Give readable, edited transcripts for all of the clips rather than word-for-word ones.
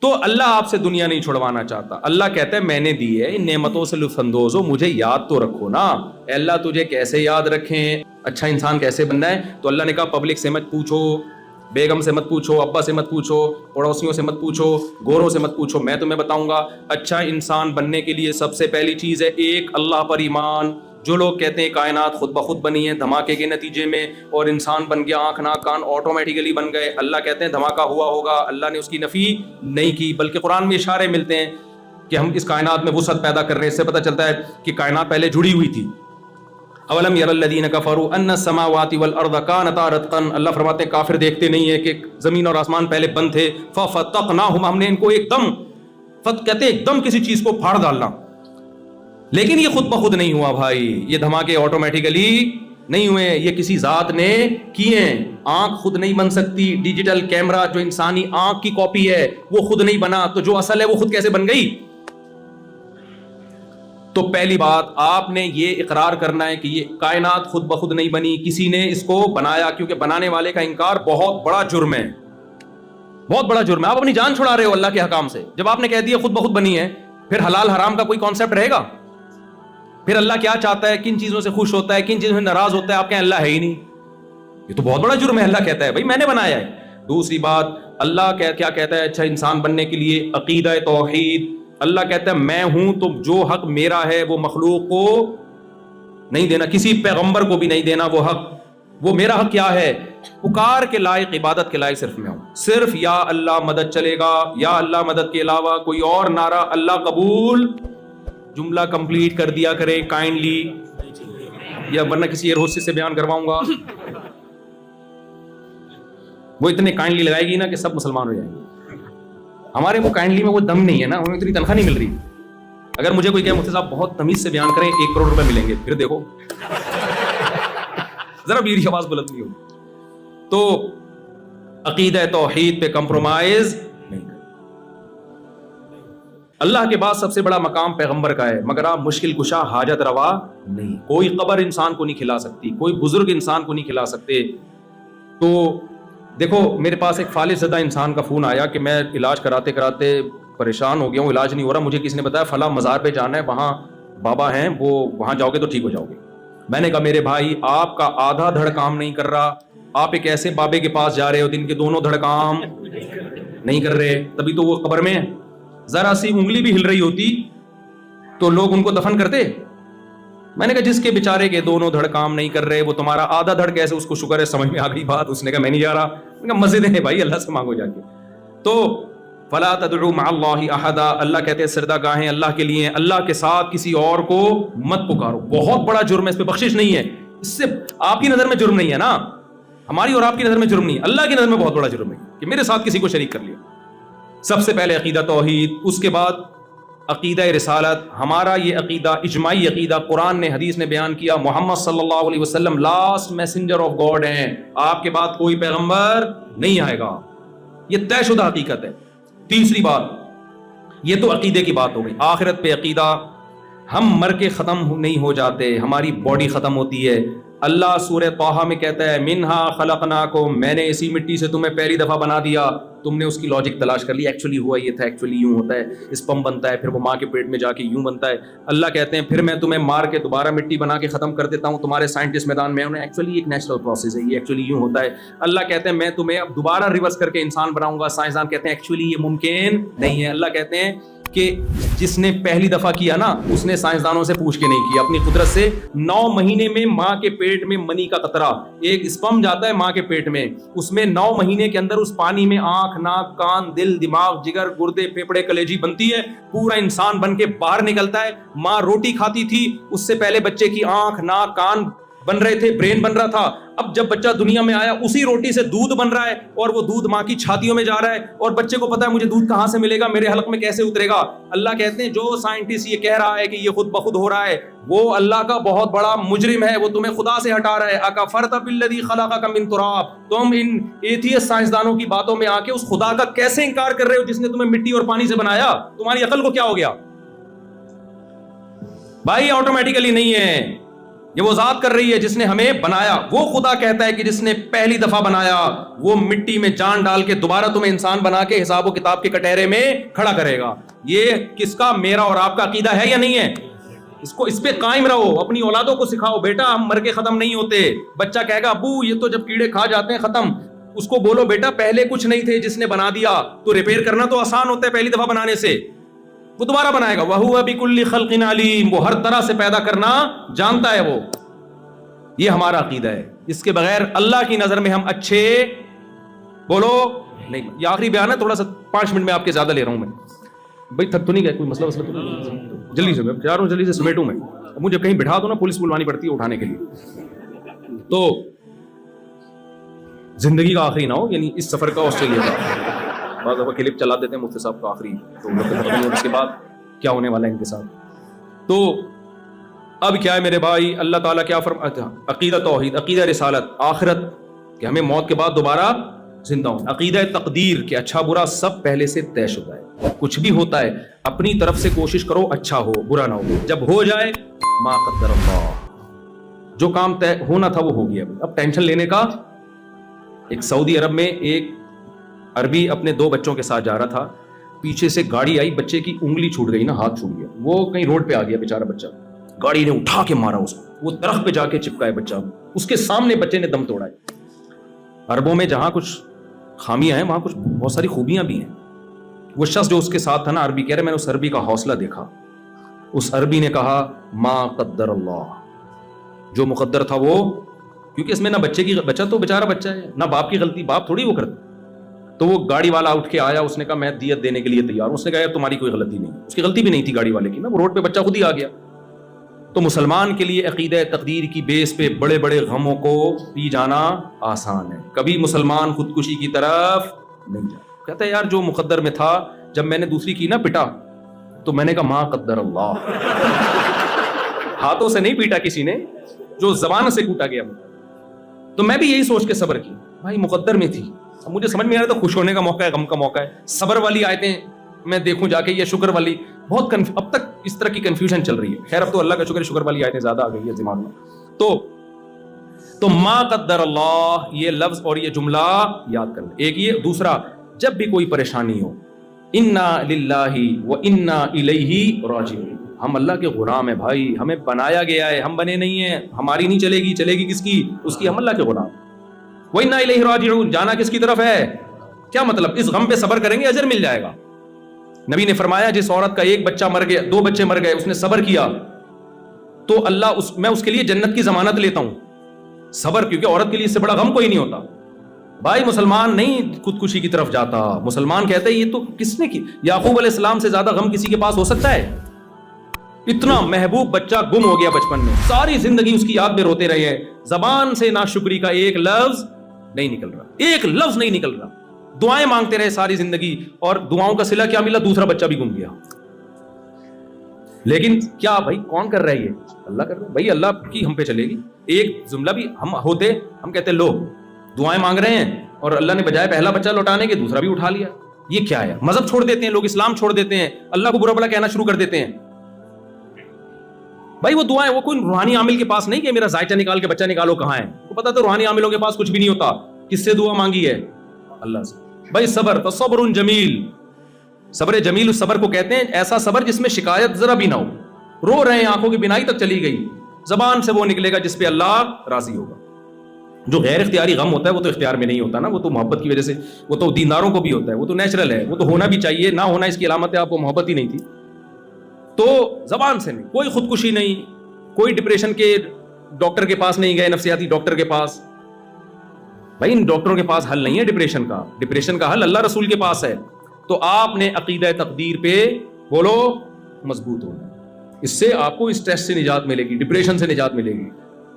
تو اللہ آپ سے دنیا نہیں چھڑوانا چاہتا. اللہ کہتا ہے میں نے دی ہے, ان نعمتوں سے لطف اندوز ہو, مجھے یاد تو رکھو نا. اے اللہ تجھے کیسے یاد رکھیں, اچھا انسان کیسے بننا ہے؟ تو اللہ نے کہا پبلک سے مت پوچھو, بیگم سے مت پوچھو, ابا سے مت پوچھو, پڑوسیوں سے مت پوچھو, گوروں سے مت پوچھو, میں تمہیں بتاؤں گا. اچھا انسان بننے کے لیے سب سے پہلی چیز ہے ایک اللہ پر ایمان. جو لوگ کہتے ہیں کائنات خود بخود بنی ہے دھماکے کے نتیجے میں, اور انسان بن گیا, آنکھ ناک کان آٹومیٹیکلی بن گئے, اللہ کہتے ہیں دھماکہ ہوا ہوگا. اللہ نے اس کی نفی نہیں کی, بلکہ قرآن میں اشارے ملتے ہیں کہ ہم اس کائنات میں وسعت پیدا کر رہے ہیں. اس سے پتہ چلتا ہے کہ کائنات پہلے جڑی ہوئی تھی. اولم یر الذین کفروا ان السماوات والارض کانتا رتقا, اللہ فرماتے ہیں کافر دیکھتے نہیں ہے کہ زمین اور آسمان پہلے بند تھے. ففتقناہما, ہم نے ان کو ایک دم, کہتے ہیں ایک دم کسی چیز کو پھاڑ ڈالنا. لیکن یہ خود بخود نہیں ہوا بھائی, یہ دھماکے آٹومیٹیکلی نہیں ہوئے, یہ کسی ذات نے کیے ہیں. آنکھ خود نہیں بن سکتی, ڈیجیٹل کیمرہ جو انسانی آنکھ کی کاپی ہے وہ خود نہیں بنا, تو جو اصل ہے وہ خود کیسے بن گئی؟ تو پہلی بات آپ نے یہ اقرار کرنا ہے کہ یہ کائنات خود بخود نہیں بنی, کسی نے اس کو بنایا, کیونکہ بنانے والے کا انکار بہت بڑا جرم ہے, بہت بڑا جرم ہے. آپ اپنی جان چھڑا رہے ہو اللہ کے حکام سے. جب آپ نے کہہ دیا خود بخود بنی ہے, پھر حلال حرام کا کوئی کانسیپٹ رہے گا؟ پھر اللہ کیا چاہتا ہے, کن چیزوں سے خوش ہوتا ہے, کن چیزوں سے ناراض ہوتا ہے؟ آپ کہیں اللہ ہے ہی نہیں, یہ تو بہت بڑا جرم ہے. اللہ کہتا ہے بھائی میں نے بنایا ہے. دوسری بات, اللہ کیا کہتا ہے؟ اچھا انسان بننے کے لیے عقیدہ توحید. اللہ کہتا ہے میں ہوں, تو جو حق میرا ہے وہ مخلوق کو نہیں دینا, کسی پیغمبر کو بھی نہیں دینا وہ حق. وہ میرا حق کیا ہے؟ پکار کے لائق, عبادت کے لائق صرف میں ہوں. صرف یا اللہ مدد چلے گا, یا اللہ مدد کے علاوہ کوئی اور نعرہ اللہ قبول. جملہ کمپلیٹ کر دیا کرے کائنڈلی, یا ورنہ کسی ایئر ہوسٹس سے بیان کرواؤں گا, وہ اتنے کائنڈلی لگائے گی نا کہ سب مسلمان ہو جائیں گے. ہمارے وہ کائنڈلی میں وہ دم نہیں ہے نا, ہمیں اتنی تنخواہ نہیں مل رہی. اگر مجھے کوئی کہے مفتی صاحب بہت تمیز سے بیان کریں 1 کروڑ روپے ملیں گے, پھر دیکھو ذرا میری آواز بلند نہیں ہوگی. تو عقیدہ توحید پہ کمپرومائز نہیں. اللہ کے بعد سب سے بڑا مقام پیغمبر کا ہے, مگر آپ مشکل کشا حاجت روا نہیں. کوئی قبر انسان کو نہیں کھلا سکتی, کوئی بزرگ انسان کو نہیں کھلا سکتے. تو دیکھو میرے پاس ایک فالج زدہ انسان کا فون آیا کہ میں علاج کراتے کراتے پریشان ہو گیا ہوں, علاج نہیں ہو رہا, مجھے کسی نے بتایا فلاں مزار پہ جانا ہے, وہاں بابا ہیں, وہ وہاں جاؤ گے تو ٹھیک ہو جاؤ گے. میں نے کہا میرے بھائی آپ کا آدھا دھڑ کام نہیں کر رہا, آپ ایک ایسے بابے کے پاس جا رہے ہو جن کے دونوں دھڑ کام نہیں کر رہے, تبھی تو وہ قبر میں. ذرا سی انگلی بھی ہل رہی ہوتی تو لوگ ان کو دفن کرتے. میں نے کہا جس کے بیچارے کے دونوں دھڑ کام نہیں کر رہے, وہ تمہارا آدھا دھڑ کیسے, اس کو شکر ہے سمجھ میں آ گئی بات. اس نے کہا میں نہیں جا رہا. میں نے کہا مسجد ہے بھائی, اللہ سے مانگو جا کے. تو فلا تدعوا مع اللہ احدا, اللہ کہتے ہیں سردہ گاہیں اللہ کے لیے, اللہ کے ساتھ کسی اور کو مت پکارو. بہت بڑا جرم ہے, اس پہ بخشش نہیں ہے. اس سے آپ کی نظر میں جرم نہیں ہے نا, ہماری اور آپ کی نظر میں جرم نہیں ہے, اللہ کی نظر میں بہت بڑا جرم ہے کہ میرے ساتھ کسی کو شریک کر لیا. سب سے پہلے عقیدہ توحید, اس کے بعد عقیدہ رسالت. ہمارا یہ عقیدہ اجماعی عقیدہ, قرآن نے حدیث نے بیان کیا, محمد صلی اللہ علیہ وسلم لاسٹ میسنجر آف گاڈ ہیں, آپ کے بعد کوئی پیغمبر نہیں آئے گا. یہ طے شدہ حقیقت ہے. تیسری بات, یہ تو عقیدے کی بات ہو گئی. آخرت پہ عقیدہ, ہم مر کے ختم نہیں ہو جاتے, ہماری باڈی ختم ہوتی ہے. اللہ سورہ طٰہٰ میں کہتا ہے منہا خلقناکم, میں نے اسی مٹی سے تمہیں پہلی دفعہ بنا دیا. تم نے اس کی لاجک تلاش کر لی, ایکچولی ہوا یہ تھا, ایکچولی یوں ہوتا ہے, اسپم بنتا ہے, پھر وہ ماں کے پیٹ میں جا کے یوں بنتا ہے. اللہ کہتے ہیں پھر میں تمہیں مار کے دوبارہ مٹی بنا کے ختم کر دیتا ہوں. تمہارے سائنٹسٹ میدان میں انہیں ایکچولی ایک نیچرل پروسیس ہے, یہ ایکچولی یوں ہوتا ہے. اللہ کہتے ہیں میں تمہیں اب دوبارہ ریورس کر کے انسان بناؤں گا. سائنسدان کہتے ہیں ایکچولی یہ ممکن نہیں ہے. اللہ کہتے ہیں کہ جس نے پہلی دفعہ کیا نا, اس نے سائنسدانوں سے پوچھ کے نہیں کیا, اپنی قدرت سے. 9 مہینے میں ماں کے پیٹ میں منی کا قطرہ, ایک اسپم جاتا ہے ماں کے پیٹ میں, اس میں 9 مہینے کے اندر اس پانی میں آنکھ, ناک, کان, دل, دماغ, جگر, گردے, پھیپھڑے, کلیجی بنتی ہے, پورا انسان بن کے باہر نکلتا ہے. ماں روٹی کھاتی تھی, اس سے پہلے بچے کی آنکھ, ناک, کان بن رہے تھے, برین بن رہا تھا. اب جب بچہ دنیا میں آیا, اسی روٹی سے دودھ بن رہا ہے, اور وہ دودھ ماں کی چھاتیوں میں جا رہا ہے, اور بچے کو پتا ہے مجھے دودھ کہاں سے ملے گا, میرے حلق میں کیسے اترے گا. اللہ کہتے ہیں جو سائنٹسٹ یہ کہہ رہا ہے کہ یہ خود بخود ہو رہا ہے, وہ اللہ کا بہت بڑا مجرم ہے, وہ تمہیں خدا سے ہٹا رہا ہے. اکفرت بالذی خلقک من تراب, تم ان ایتھیسٹ سائنسدانوں کی باتوں میں آ کے اس خدا کا کیسے انکار کر رہے ہو جس نے تمہیں مٹی اور پانی سے بنایا. تمہاری عقل کو کیا ہو گیا بھائی؟ آٹومیٹیکلی نہیں ہے, یہ وہ ذات کر رہی ہے جس نے ہمیں بنایا. وہ خدا کہتا ہے کہ جس نے پہلی دفعہ بنایا وہ مٹی میں جان ڈال کے دوبارہ تمہیں انسان بنا کے حساب و کتاب کے کٹہرے میں کھڑا کرے گا. یہ کس کا؟ میرا اور آپ کا عقیدہ ہے یا نہیں ہے؟ اس پہ قائم رہو. اپنی اولادوں کو سکھاؤ بیٹا ہم مر کے ختم نہیں ہوتے. بچہ کہے گا ابو یہ تو جب کیڑے کھا جاتے ہیں ختم. اس کو بولو بیٹا پہلے کچھ نہیں تھے, جس نے بنا دیا تو ریپیئر کرنا تو آسان ہوتا ہے پہلی دفعہ بنانے سے. وہ دوبارہ بنائے گا. وَهُوَ بِكُلِّ خَلْقٍ عَلِيمٌ. وہ ہر طرح سے پیدا کرنا جانتا ہے. وہ یہ ہمارا عقیدہ ہے. اس کے بغیر اللہ کی نظر میں ہم اچھے بولو نہیں. یہ آخری بیان ہے, تھوڑا سا 5 منٹ میں آپ کے زیادہ لے رہا ہوں میں. بھائی تھک تو نہیں گئے؟ کوئی مسئلہ تو نہیں؟ جلدی سے میں چاہ رہا ہوں جلدی سے سمیٹوں میں. مجھے کہیں بٹھا دو نا, پولیس بلوانی پڑتی ہے اٹھانے کے لیے. تو زندگی کا آخری نہ ہو, یعنی اس سفر کا, آسٹریلیا کا. بعض دفعہ کلپ چلا دیتے ہیں مفتی صاحب کا آخری, تو اس کے بعد کیا ہونے والا ہے ان کے ساتھ. تو اب کیا ہے میرے بھائی, اللہ تعالیٰ کیا فرماتا ہے؟ عقیدہ توحید, عقیدہ رسالت, آخرت کہ ہمیں موت کے بعد دوبارہ زندہ ہوں. عقیدہ تقدیر کہ اچھا برا سب پہلے سے طے شدہ ہے. کچھ بھی ہوتا ہے اپنی طرف سے کوشش کرو اچھا ہو برا نہ ہو. جب ہو جائے ما قدر اللہ, جو کام طے ہونا تھا وہ ہو گیا. اب ٹینشن لینے کا. ایک سعودی عرب میں ایک عربی اپنے 2 بچوں کے ساتھ جا رہا تھا, پیچھے سے گاڑی آئی, بچے کی انگلی چھوٹ گئی نا, ہاتھ چھوٹ گیا, وہ کہیں روڈ پہ آ گیا بیچارہ بچہ. گاڑی نے اٹھا کے مارا اس کو, وہ درخت پہ جا کے چپکا ہے بچہ, اس کے سامنے بچے نے دم توڑا ہے. عربوں میں جہاں کچھ خامیاں ہیں وہاں کچھ بہت ساری خوبیاں بھی ہیں. وہ شخص جو اس کے ساتھ تھا نا, عربی کہہ رہے, میں نے اس عربی کا حوصلہ دیکھا. اس عربی نے کہا ما قدر اللہ, جو مقدر تھا وہ, کیونکہ اس میں نہ بچہ تو بیچارہ بچہ ہے, نہ باپ کی غلطی, باپ تھوڑی وہ کرتا. تو وہ گاڑی والا اٹھ کے آیا, اس نے کہا میں دیت دینے کے لیے تیار ہوں. اس نے کہا یار تمہاری کوئی غلطی نہیں. اس کی غلطی بھی نہیں تھی گاڑی والے کی نا, وہ روڈ پہ بچہ خود ہی آ گیا. تو مسلمان کے لیے عقیدہ تقدیر کی بیس پہ بڑے بڑے غموں کو پی جانا آسان ہے. کبھی مسلمان خودکشی کی طرف نہیں جائے. کہتا ہے یار جو مقدر میں تھا, جب میں نے دوسری کی نا پٹا, تو میں نے کہا ما قدر اللہ. ہاتھوں سے نہیں پیٹا کسی نے, جو زبان سے کوٹا گیا. تو میں بھی یہی سوچ کے صبر کی, بھائی مقدر میں تھی. اب مجھے سمجھ میں آ رہا تھا خوش ہونے کا موقع ہے, غم کا موقع ہے. صبر والی آیتیں میں دیکھوں جا کے, یا شکر والی, بہت اب تک اس طرح کی کنفیوژن چل رہی ہے. خیر اب تو اللہ کا شکر, شکر والی آیتیں زیادہ آ گئی ہے دماغ میں. تو ما قدر اللہ یہ لفظ اور یہ جملہ یاد کر لیں. ایک یہ, دوسرا جب بھی کوئی پریشانی ہو, انا للہ و انا الیہ راجعون. ہم اللہ کے غلام ہیں بھائی, ہمیں بنایا گیا ہے, ہم بنے نہیں ہیں. ہماری نہیں چلے گی, چلے گی کس کی؟ اس کی. ہم اللہ کے غلام. و انا الیہ راجعون, جانا کس کی طرف ہے؟ کیا مطلب؟ اس غم پہ صبر کریں گے اجر مل جائے گا. نبی نے فرمایا جس عورت کا 1 بچہ مر گیا, 2 بچے مر گئے, اس نے صبر کیا, تو اللہ میں اس کے لیے جنت کی ضمانت لیتا ہوں. صبر, کیونکہ عورت کے لیے اس سے بڑا غم کوئی نہیں ہوتا. بھائی مسلمان نہیں خودکشی کی طرف جاتا. مسلمان کہتے ہیں یہ تو کس نے کی. یعقوب علیہ السلام سے زیادہ غم کسی کے پاس ہو سکتا ہے؟ اتنا محبوب بچہ گم ہو گیا بچپن میں, ساری زندگی اس کی یاد میں روتے رہے ہیں. زبان سے ناشکری کا ایک لفظ نہیں نکل رہا, ایک لفظ نہیں نکل رہا. دعائیں مانگتے رہے ساری زندگی, اور دعاؤں کا صلہ کیا ملا؟ دوسرا بچہ بھی گم گیا. لیکن کیا بھائی کون کر رہا ہے یہ؟ اللہ کر رہا ہے. بھائی اللہ کی ہم پہ چلے گی. ایک جملہ بھی ہم ہوتے, ہم کہتے لو دعائیں مانگ رہے ہیں, اور اللہ نے بجائے پہلا بچہ لوٹانے کے دوسرا بھی اٹھا لیا. یہ کیا ہے؟ مذہب چھوڑ دیتے ہیں لوگ, اسلام چھوڑ دیتے ہیں, اللہ کو برا بھلا کہنا شروع کر دیتے ہیں. بھائی وہ دعائیں وہ کوئی روحانی عامل کے پاس نہیں کہ میرا ذائچہ نکال کے بچہ نکالو, کہاں ہے؟ کو پتا تو روحانی عاملوں کے پاس کچھ بھی نہیں ہوتا. کس سے دعا مانگی ہے؟ اللہ سے. بھائی صبر, فصبر جمیل, صبر جمیل اس صبر کو کہتے ہیں, ایسا صبر جس میں شکایت ذرا بھی نہ ہو. رو رہے ہیں, آنکھوں کی بینائی تک چلی گئی, زبان سے وہ نکلے گا جس پہ اللہ راضی ہوگا. جو غیر اختیاری غم ہوتا ہے وہ تو اختیار میں نہیں ہوتا نا, وہ تو محبت کی وجہ سے, وہ تو دینداروں کو بھی ہوتا ہے, وہ تو نیچرل ہے, وہ تو ہونا بھی چاہیے. نہ ہونا اس کی علامت ہے آپ کو محبت ہی نہیں تھی. تو زبان سے نہیں, کوئی خودکشی نہیں, کوئی ڈپریشن کے ڈاکٹر کے پاس نہیں گئے, نفسیاتی ڈاکٹر کے پاس. بھائی ان ڈاکٹروں کے پاس حل نہیں ہے ڈپریشن کا, ڈپریشن کا حل اللہ رسول کے پاس ہے. تو آپ نے عقیدہ تقدیر پہ بولو مضبوط ہونا, اس سے آپ کو اسٹریس سے نجات ملے گی, ڈپریشن سے نجات ملے گی.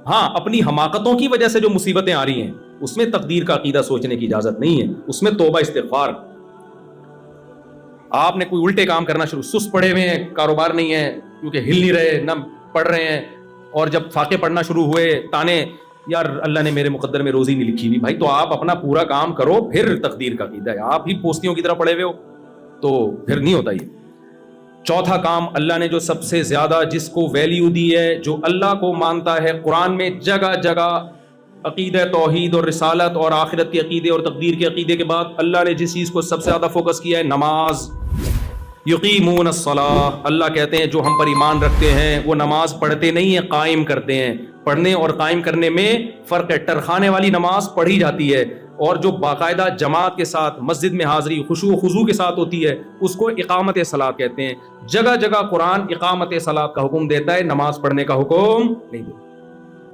ہاں اپنی حماقتوں کی وجہ سے جو مصیبتیں آ رہی ہیں اس میں تقدیر کا عقیدہ سوچنے کی اجازت نہیں ہے, اس میں توبہ استغفار. آپ نے کوئی الٹے کام کرنا شروع, سست پڑے ہوئے ہیں, کاروبار نہیں ہے کیونکہ ہل نہیں رہے, نہ پڑھ رہے ہیں, اور جب فاقے پڑھنا شروع ہوئے تانے, یار اللہ نے میرے مقدر میں روزی نہیں لکھی ہوئی. بھائی تو آپ اپنا پورا کام کرو, پھر تقدیر کا عقیدہ ہے. آپ ہی پوستیوں کی طرح پڑے ہوئے ہو تو پھر نہیں ہوتا یہ. چوتھا کام اللہ نے جو سب سے زیادہ جس کو ویلیو دی ہے، جو اللہ کو مانتا ہے، قرآن میں جگہ جگہ عقیدہ توحید اور رسالت اور آخرت کے عقیدے اور تقدیر کے عقیدے کے بعد اللہ نے جس چیز کو سب سے زیادہ فوکس کیا ہے، نماز. یقیمون الصلاۃ، اللہ کہتے ہیں جو ہم پر ایمان رکھتے ہیں وہ نماز پڑھتے نہیں ہیں، قائم کرتے ہیں. پڑھنے اور قائم کرنے میں فرق ہے. ٹرخانے والی نماز پڑھی جاتی ہے، اور جو باقاعدہ جماعت کے ساتھ مسجد میں حاضری خشوع و خضوع کے ساتھ ہوتی ہے اس کو اقامت صلاۃ کہتے ہیں. جگہ جگہ قرآن اقامت صلاۃ کا حکم دیتا ہے، نماز پڑھنے کا حکم نہیں دیتا.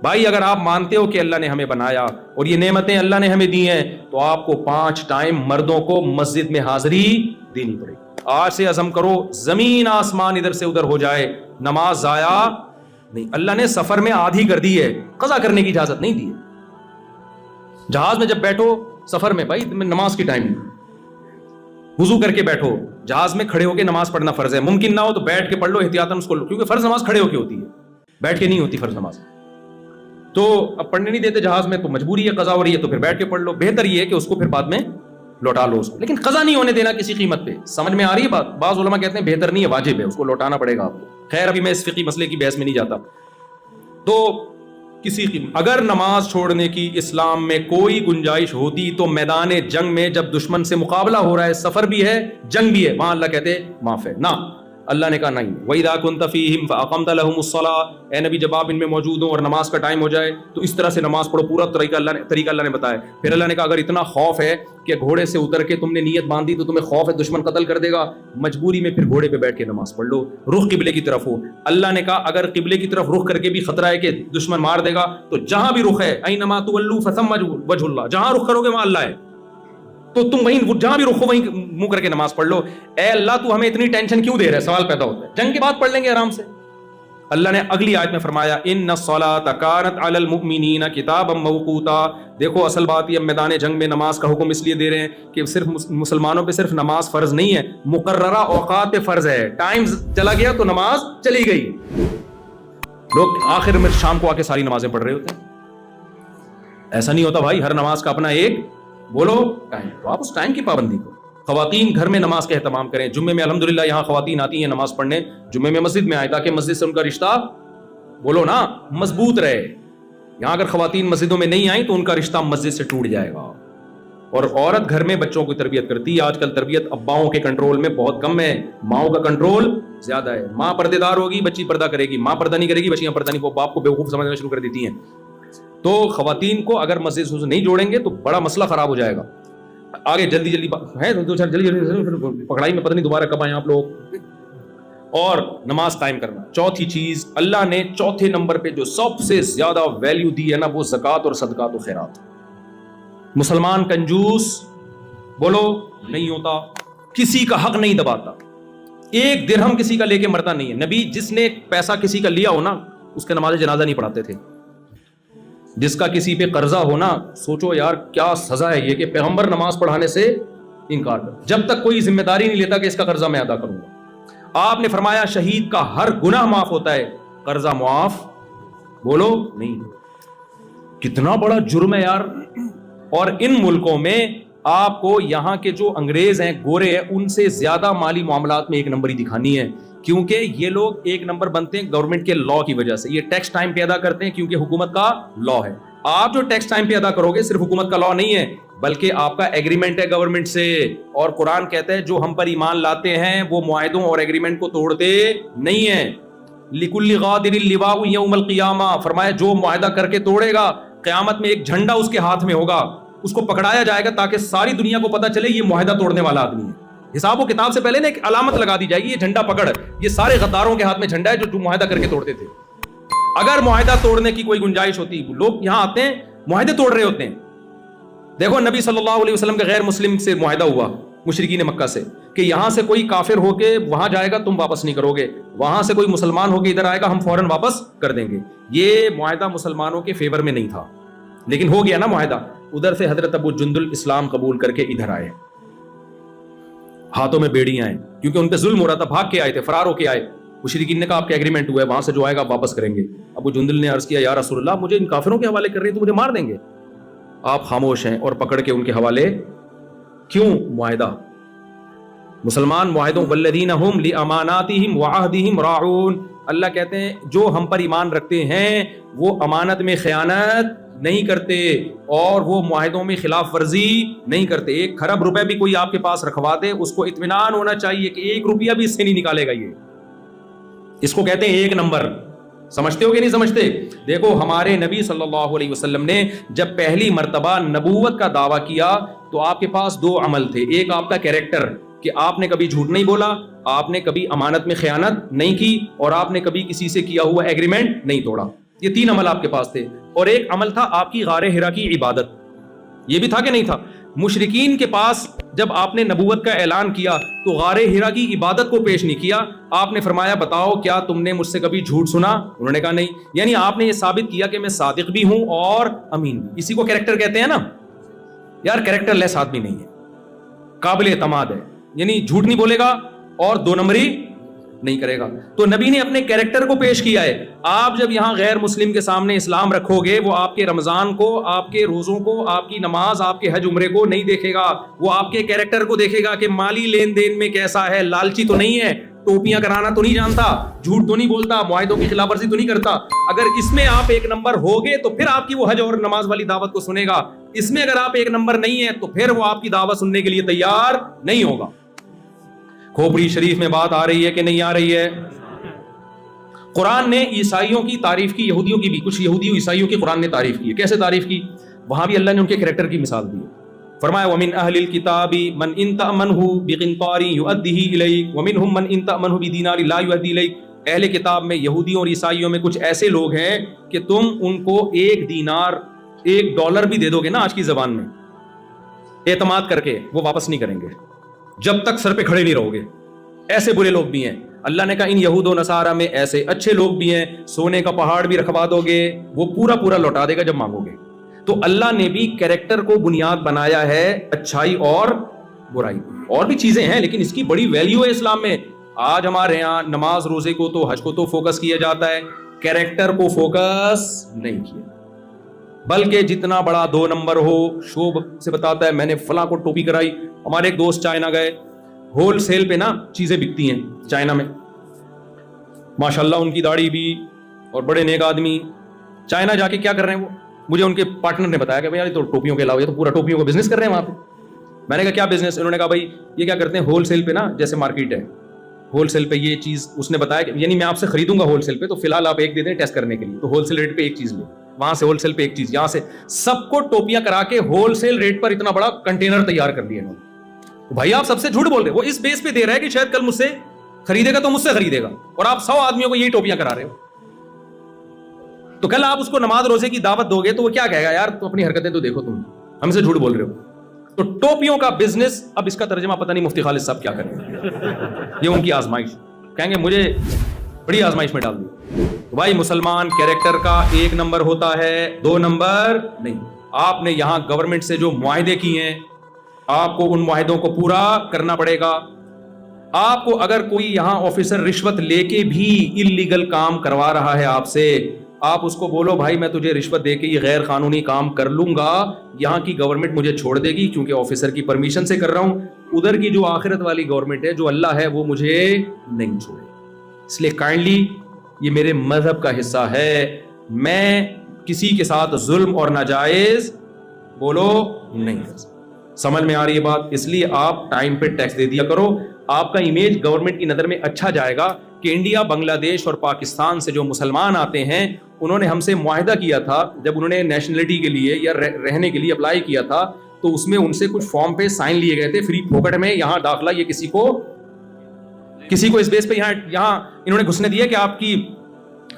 بھائی اگر آپ مانتے ہو کہ اللہ نے ہمیں بنایا اور یہ نعمتیں اللہ نے ہمیں دی ہیں تو آپ کو 5 ٹائم مردوں کو مسجد میں حاضری دینی پڑے گی. آج سے عزم کرو، زمین آسمان ادھر سے ادھر ہو جائے، نماز ضائع نہیں. اللہ نے سفر میں آدھی کر دی ہے، قضا کرنے کی اجازت نہیں دی ہے. جہاز میں جب بیٹھو سفر میں، بھائی نماز کی ٹائم وضو کر کے بیٹھو. جہاز میں کھڑے ہو کے نماز پڑھنا فرض ہے، ممکن نہ ہو تو بیٹھ کے پڑھ لو احتیاطاً اس کو، کیونکہ فرض نماز کھڑے ہو کے ہوتی ہے، بیٹھ کے نہیں ہوتی فرض نماز. تو اب پڑھنے نہیں دیتے جہاز میں تو مجبوری ہے، قضا ہو رہی ہے تو پھر بیٹھ کے پڑھ لو. بہتر یہ ہے کہ اس کو پھر بعد میں لوٹا لو اس کو، لیکن قضا نہیں ہونے دینا کسی قیمت پہ. سمجھ میں آ رہی ہے بات؟ بعض علماء کہتے ہیں بہتر نہیں ہے، واجب ہے، اس کو لوٹانا پڑے گا آپ کو. خیر ابھی میں اس فقہی مسئلے کی بحث میں نہیں جاتا. تو کسی قیمت اگر نماز چھوڑنے کی اسلام میں کوئی گنجائش ہوتی تو میدان جنگ میں جب دشمن سے مقابلہ ہو رہا ہے، سفر بھی ہے جنگ بھی ہے، وہاں اللہ کہتے معاف ہے. نہ، اللہ نے کہا نہیں. وَإِذَا كُنْتَ فِيهِمْ فَأَقَمْتَ لَهُمُ الصَّلَاةَ، اے نبی جب آپ ان میں موجود ہوں اور نماز کا ٹائم ہو جائے تو اس طرح سے نماز پڑھو. پورا طریقہ اللہ نے بتایا. پھر اللہ نے کہا اگر اتنا خوف ہے کہ گھوڑے سے اتر کے تم نے نیت باندھی تو تمہیں خوف ہے دشمن قتل کر دے گا، مجبوری میں پھر گھوڑے پہ بیٹھ کے نماز پڑھ لو، رخ قبلے کی طرف ہو. اللہ نے کہا اگر قبلے کی طرف رخ کر کے بھی خطرہ ہے کہ دشمن مار دے گا تو جہاں بھی رخ ہے، اَيْنَمَا تُوَلُّوا فَثَمَّ وَجْهُ اللَّهِ، جہاں رخ کرو گے وہاں اللہ ہے، تو تم وہیں جہاں بھی رخ ہو وہیں منہ کر کے نماز پڑھ لو. اے اللہ تو ہمیں اتنی ٹینشن کیوں دے رہا ہے؟ سوال پیدا ہوتا ہے. جنگ کے بعد پڑھ لیں گے آرام سے. اللہ نے اگلی آیت میں فرمایا ان الصلاۃ کانت علی المؤمنین کتابا موقوتا. دیکھو اصل بات یہ میدان جنگ میں نماز کا حکم اس لیے دے رہے ہیں کہ صرف مسلمانوں پہ صرف نماز فرض نہیں ہے، مقررہ اوقات پہ فرض ہے. ٹائم چلا گیا تو نماز چلی گئی. لوگ آخر میں شام کو آ کے ساری نمازیں پڑھ رہے ہوتے ہیں. ایسا نہیں ہوتا بھائی، ہر نماز کا اپنا ایک بولو ٹائم، تو آپ اس ٹائم کی پابندی کو. خواتین گھر میں نماز کا اہتمام کریں. جمعے میں الحمدللہ یہاں خواتین آتی ہیں نماز پڑھنے، جمعے میں مسجد میں آئے تاکہ مسجد سے ان کا رشتہ بولو نا مضبوط رہے. یہاں اگر خواتین مسجدوں میں نہیں آئیں تو ان کا رشتہ مسجد سے ٹوٹ جائے گا. اور عورت گھر میں بچوں کی تربیت کرتی ہے. آج کل تربیت اباؤں کے کنٹرول میں بہت کم ہے، ماؤں کا کنٹرول زیادہ ہے. ماں پردے دار ہوگی بچی پردہ کرے گی، ماں پردہ نہیں کرے گی بچیاں پردہ نہیں، وہ باپ کو بیوقوف سمجھنا شروع کر دیتی ہیں. تو خواتین کو اگر مسجد سے نہیں جوڑیں گے تو بڑا مسئلہ خراب ہو جائے گا. آگے جلدی جلدی ہے جلدی پکڑائی میں پتہ نہیں دوبارہ کب آئیں آپ لوگ. اور نماز قائم کرنا. چوتھی چیز اللہ نے چوتھے نمبر پہ جو سب سے زیادہ ویلیو دی ہے نا وہ زکوٰۃ اور صدقات و خیرات. مسلمان کنجوس بولو نہیں ہوتا، کسی کا حق نہیں دباتا، ایک درہم کسی کا لے کے مرتا نہیں ہے. نبی جس نے پیسہ کسی کا لیا ہو نا اس کے نماز جنازہ نہیں پڑھاتے تھے. جس کا کسی پہ قرضہ ہونا، سوچو یار کیا سزا ہے یہ کہ پیغمبر نماز پڑھانے سے انکار کر، جب تک کوئی ذمہ داری نہیں لیتا کہ اس کا قرضہ میں ادا کروں گا. آپ نے فرمایا شہید کا ہر گناہ معاف ہوتا ہے، قرضہ معاف بولو نہیں. کتنا بڑا جرم ہے یار. اور ان ملکوں میں آپ کو یہاں کے جو انگریز ہیں، گورے ہیں، ان سے زیادہ مالی معاملات میں ایک نمبری دکھانی ہے، کیونکہ یہ لوگ ایک نمبر بنتے ہیں گورنمنٹ کے لا کی وجہ سے. یہ ٹیکس ٹائم پہ ادا کرتے ہیں کیونکہ حکومت کا لا ہے. آپ جو ٹیکس ٹائم پہ ادا کرو گے صرف حکومت کا لا نہیں ہے بلکہ آپ کا ایگریمنٹ ہے گورنمنٹ سے. اور قرآن کہتا ہے جو ہم پر ایمان لاتے ہیں وہ معاہدوں اور ایگریمنٹ کو توڑتے نہیں ہیں. لِكُلِّ غَادِرٍ لِوَاءٌ يَوْمَ الْقِيَامَةِ، فرمایا جو معاہدہ کر کے توڑے گا قیامت میں ایک جھنڈا اس کے ہاتھ میں ہوگا، اس کو پکڑایا جائے گا تاکہ ساری دنیا کو پتا چلے یہ معاہدہ توڑنے والا آدمی ہے. حساب و کتاب سے پہلے نا ایک علامت لگا دی جائے گی، یہ جھنڈا پکڑ، یہ سارے غداروں کے ہاتھ میں جھنڈا ہے جو معاہدہ کر کے توڑتے تھے. اگر معاہدہ توڑنے کی کوئی گنجائش ہوتی، لوگ یہاں آتے ہیں معاہدے توڑ رہے ہوتے ہیں. دیکھو نبی صلی اللہ علیہ وسلم کے غیر مسلم سے معاہدہ ہوا مشرکین مکہ سے کہ یہاں سے کوئی کافر ہو کے وہاں جائے گا تم واپس نہیں کرو گے، وہاں سے کوئی مسلمان ہو کے ادھر آئے گا ہم فوراً واپس کر دیں گے. یہ معاہدہ مسلمانوں کے فیور میں نہیں تھا لیکن ہو گیا نا معاہدہ. ادھر سے حضرت ابو جندل اسلام قبول کر کے ادھر آئے، ہاتھوں میں بیڑیاں ہیں کیونکہ ان پہ ظلم ہو رہا تھا، بھاگ کے آئے تھے، فرار ہو کے آئے. مشرکین نے کہا آپ کا ایگریمنٹ ہوا ہے، وہاں سے جو آئے گا واپس کریں گے. ابو جندل نے عرض کیا یا رسول اللہ مجھے ان کافروں کے حوالے کر رہے ہیں تو مجھے مار دیں گے. آپ خاموش ہیں اور پکڑ کے ان کے حوالے کیوں؟ معاہدہ مسلمان معاہدوں والذین هم لاماناتہم وعہدہم راعون، اللہ کہتے ہیں جو ہم پر ایمان رکھتے ہیں وہ امانت میں خیانت نہیں کرتے اور وہ معاہدوں میں خلاف ورزی نہیں کرتے۔ 1 کھرب روپے بھی کوئی آپ کے پاس رکھوا دے، اس کو اطمینان ہونا چاہیے کہ 1 روپیہ بھی اس سے نہیں نکالے گا۔ یہ اس کو کہتے ہیں 1 نمبر۔ سمجھتے ہو کہ نہیں سمجھتے؟ دیکھو ہمارے نبی صلی اللہ علیہ وسلم نے جب پہلی مرتبہ نبوت کا دعویٰ کیا تو آپ کے پاس 2 عمل تھے۔ ایک آپ کا کیریکٹر کہ آپ نے کبھی جھوٹ نہیں بولا، آپ نے کبھی امانت میں خیانت نہیں کی، اور آپ نے کبھی کسی سے کیا ہوا ایگریمنٹ نہیں توڑا۔ یہ 3 عمل آپ کے پاس تھے۔ اور ایک عمل تھا آپ کی غار حرا کی عبادت۔ یہ بھی تھا کہ نہیں تھا؟ مشرکین کے پاس جب آپ نے نبوت کا اعلان کیا تو غار حرا کی عبادت کو پیش نہیں کیا۔ آپ نے فرمایا بتاؤ کیا تم نے مجھ سے کبھی جھوٹ سنا؟ انہوں نے کہا نہیں۔ یعنی آپ نے یہ ثابت کیا کہ میں صادق بھی ہوں اور امین بھی۔ اسی کو کیریکٹر کہتے ہیں نا یار، کیریکٹر لیس آدمی نہیں ہے، قابل اعتماد ہے، یعنی جھوٹ نہیں بولے گا اور 2 نمبری نہیں کرے گا۔ تو نبی نے اپنے کیریکٹر کو پیش کیا ہے۔ آپ جب یہاں غیر مسلم کے سامنے اسلام رکھو گے، وہ آپ کے رمضان کو، آپ کے روزوں کو، آپ کی نماز، آپ کے حج عمرے کو نہیں دیکھے گا، وہ آپ کے کیریکٹر کو دیکھے گا کہ مالی لین دین میں کیسا ہے، لالچی تو نہیں ہے، ٹوپیاں کرانا تو نہیں جانتا، جھوٹ تو نہیں بولتا، معاہدوں کی خلاف ورزی تو نہیں کرتا۔ اگر اس میں آپ 1 نمبر ہوگے تو پھر آپ کی وہ حج اور نماز والی دعوت کو سنے گا۔ اس میں اگر آپ 1 نمبر نہیں ہے تو پھر وہ آپ کی دعوت سننے کے لیے تیار نہیں ہوگا۔ کھوپڑی شریف میں بات آ رہی ہے کہ نہیں آ رہی ہے؟ قرآن نے عیسائیوں کی تعریف کی، یہودیوں کی بھی، کچھ یہودیوں عیسائیوں کی قرآن نے تعریف کی ہے۔ کیسے تعریف کی؟ وہاں بھی اللہ نے ان کے کریکٹر کی مثال دی ہے۔ فرمایا وَمِنْ أَهْلِ الْكِتَابِ مَنْ إِنْ تَأْمَنْهُ بِقِنْطَارٍ يُؤَدِّهِ إِلَيْكَ وَمِنْهُمْ مَنْ إِنْ تَأْمَنْهُ بِدِينَارٍ لَا يُؤَدِّي إِلَيْكَ۔ اہل کتاب میں یہودیوں اور عیسائیوں میں کچھ ایسے لوگ ہیں کہ تم ان کو 1 دینار، 1 ڈالر بھی دے دو گے نا آج کی زبان میں، اعتماد کر کے وہ واپس نہیں کریں گے جب تک سر پہ کھڑے نہیں رہو گے۔ ایسے برے لوگ بھی ہیں۔ اللہ نے کہا ان یہود و نصارہ میں ایسے اچھے لوگ بھی ہیں، سونے کا پہاڑ بھی رکھوا دو گے وہ پورا لوٹا دے گا جب مانگو گے۔ تو اللہ نے بھی کیریکٹر کو بنیاد بنایا ہے، اچھائی اور برائی۔ اور بھی چیزیں ہیں لیکن اس کی بڑی ویلیو ہے اسلام میں۔ آج ہمارے ہاں نماز روزے کو تو، حج کو تو فوکس کیا جاتا ہے، کیریکٹر کو فوکس نہیں کیا، بلکہ جتنا بڑا 2 نمبر ہو شوب سے بتاتا ہے میں نے فلاں کو ٹوپی کرائی۔ ہمارے ایک دوست چائنا گئے، ہول سیل پہ نا چیزیں بکتی ہیں چائنا میں، ماشاءاللہ ان کی داڑھی بھی اور بڑے نیک آدمی۔ چائنا جا کے کیا کر رہے ہیں وہ؟ مجھے ان کے پارٹنر نے بتایا کہ بھائی تو ٹوپیوں کے علاوہ یہ تو پورا ٹوپیوں کا بزنس کر رہے ہیں وہاں پہ۔ میں نے کہا کیا بزنس؟ انہوں نے کہا بھائی یہ کیا کرتے ہیں ہول سیل پہ نا، جیسے مارکیٹ ہے ہول سیل پہ یہ چیز، اس نے بتایا کہ یعنی میں آپ سے خریدوں گا ہول سیل پہ تو فی الحال آپ 1 دے دیں ٹیسٹ کرنے کے لیے، تو ہول سیل ریٹ پہ 1 چیز لے، وہاں سے ہول سیل پہ 1 چیز، یہاں سے سب کو ٹوپیاں کرا کے ہول سیل ریٹ پر اتنا بڑا کنٹینر تیار کر دیا انہوں نے۔ بھائی آپ سب سے جھوٹ بول رہے ہو، وہ اس بیس پہ دے رہا ہے کہ شاید کل مجھ سے خریدے گا تو مجھ سے خریدے گا، اور آپ 100 آدمیوں کو یہی ٹوپیاں کرا رہے ہو۔ تو کل آپ اس کو نماز روزے کی دعوت دو گے تو وہ کیا کہے گا؟ یار تو اپنی حرکتیں تو دیکھو، تم ہم سے جھوٹ بول رہے ہو۔ تو ٹوپیوں کا بزنس، اب اس کا ترجمہ پتہ نہیں مفتی خالد صاحب کیا کریں گے، یہ ان کی آزمائش، کہیں گے مجھے بڑی آزمائش میں ڈال دی۔ تو بھائی مسلمان کیریکٹر کا 1 نمبر ہوتا ہے، 2 نمبر نہیں۔ آپ نے یہاں گورنمنٹ سے جو معاہدے کیے ہیں آپ کو ان معاہدوں کو پورا کرنا پڑے گا۔ آپ کو اگر کوئی یہاں آفیسر رشوت لے کے بھی انلیگل کام کروا رہا ہے آپ سے، آپ اس کو بولو بھائی میں تجھے رشوت دے کے یہ غیر قانونی کام کر لوں گا، یہاں کی گورنمنٹ مجھے چھوڑ دے گی کیونکہ آفیسر کی پرمیشن سے کر رہا ہوں، ادھر کی جو آخرت والی گورنمنٹ ہے جو اللہ ہے وہ مجھے نہیں چھوڑے۔ اس لیے کائنڈلی یہ میرے مذہب کا حصہ ہے، میں کسی کے ساتھ ظلم اور ناجائز بولو نہیں کر سکتا۔ سمجھ میں آ رہی ہے بات؟ اس لیے آپ ٹائم پہ ٹیکس دے دیا کرو، آپ کا امیج گورنمنٹ کی نظر میں اچھا جائے گا کہ انڈیا، بنگلہ دیش اور پاکستان سے جو مسلمان آتے ہیں انہوں نے ہم سے معاہدہ کیا تھا جب انہوں نے نیشنلٹی کے لیے یا رہنے کے لیے اپلائی کیا تھا تو اس میں ان سے کچھ فارم پہ سائن لیے گئے تھے، فری پھوکٹ میں یہاں داخلہ، یہ کسی کو اس بیس پہ یہاں انہوں نے گھسنے دیا کہ آپ کی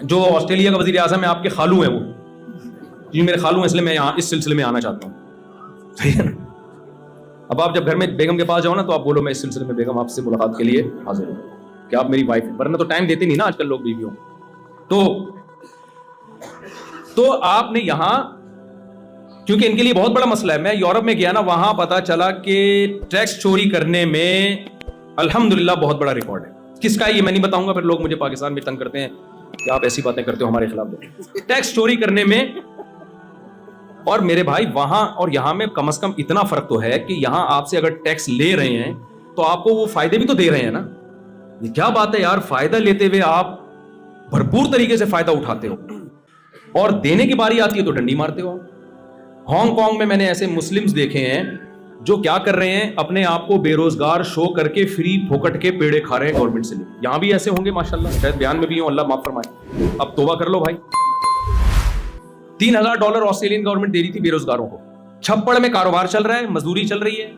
جو آسٹریلیا کا وزیر اعظم ہے آپ کے خالو ہیں، وہ جی میرے خالو ہیں اس لیے میں یہاں اس سلسلے میں آنا چاہتا ہوں، صحیح ہے نا؟ اب آپ جب گھر میں بیگم کے پاس جاؤ نا تو آپ بولو میں اس سلسلے میں بیگم آپ سے ملاقات کے لیے حاضر ہوں کہ آپ میری وائف ہیں، ورنہ تو ٹائم دیتے نہیں نا آج کل لوگ بیویوں۔ تو آپ نے یہاں، کیونکہ ان کے لیے بہت بڑا مسئلہ ہے، میں یورپ میں گیا نا وہاں پتا چلا کہ ٹیکس چوری کرنے میں الحمدللہ بہت بڑا ریکارڈ ہے۔ کس کا ہے یہ میں نہیں بتاؤں گا، پھر لوگ مجھے پاکستان میں تنگ کرتے ہیں کہ آپ ایسی باتیں کرتے ہو ہمارے خلاف۔ ٹیکس چوری کرنے میں، اور میرے بھائی وہاں اور یہاں میں کم از کم اتنا فرق تو ہے کہ یہاں آپ سے اگر ٹیکس لے رہے ہیں تو آپ کو وہ فائدے بھی تو دے رہے ہیں نا. یہ کیا بات ہے یار, فائدہ لیتے ہوئے آپ بھرپور طریقے سے فائدہ اٹھاتے ہو اور دینے کی باری آتی ہے تو ڈنڈی مارتے ہو. ہانگ کانگ میں میں نے ایسے مسلمز دیکھے ہیں جو کیا کر رہے ہیں, اپنے آپ کو بے روزگار شو کر کے فری پھوکٹ کے پیڑے کھا رہے ہیں گورنمنٹ سے. یہاں بھی ایسے ہوں گے ماشاءاللہ, شاید بیان میں بھی ہوں, اللہ معاف فرمائے. اب توبہ کر لو بھائی. $3,000 آسٹریلین گورنمنٹ دے رہی تھی بے روزگاروں کو. چھپڑ میں کاروبار چل رہا ہے, مزدوری چل رہی ہے,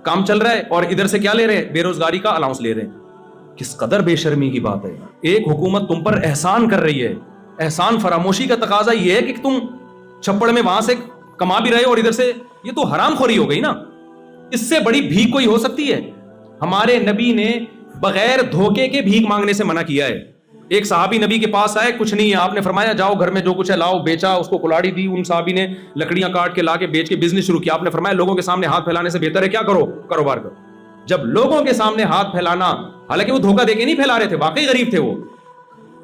کام چل رہا ہے, اور ادھر سے کیا لے رہے ہیں, بے روزگاری کا الاؤنس لے رہے ہیں. کس قدر بے شرمی کی بات ہے. ایک حکومت تم پر احسان کر رہی ہے, احسان فراموشی کا تقاضا یہ ہے کہ تم چھپڑ میں وہاں سے کما بھی رہے ہو اور ادھر سے, یہ تو حرام خوری ہو گئی نا. اس سے بڑی بھیک کوئی ہو سکتی ہے؟ ہمارے نبی نے بغیر دھوکے کے بھیک مانگنے سے منع کیا ہے. ایک صحابی نبی کے پاس آئے, کچھ نہیں ہے, آپ نے فرمایا جاؤ گھر میں جو کچھ ہے لاؤ, بیچا, اس کو کلاڑی دی, ان صحابی نے لکڑیاں کاٹ کے لا کے بیچ کے بزنس شروع کیا. آپ نے فرمایا لوگوں کے سامنے ہاتھ پھیلانے سے بہتر ہے کیا کرو, کاروبار کرو. جب لوگوں کے سامنے ہاتھ پھیلانا, حالانکہ وہ دھوکہ دے کے نہیں پھیلا رہے تھے, واقعی غریب تھے وہ,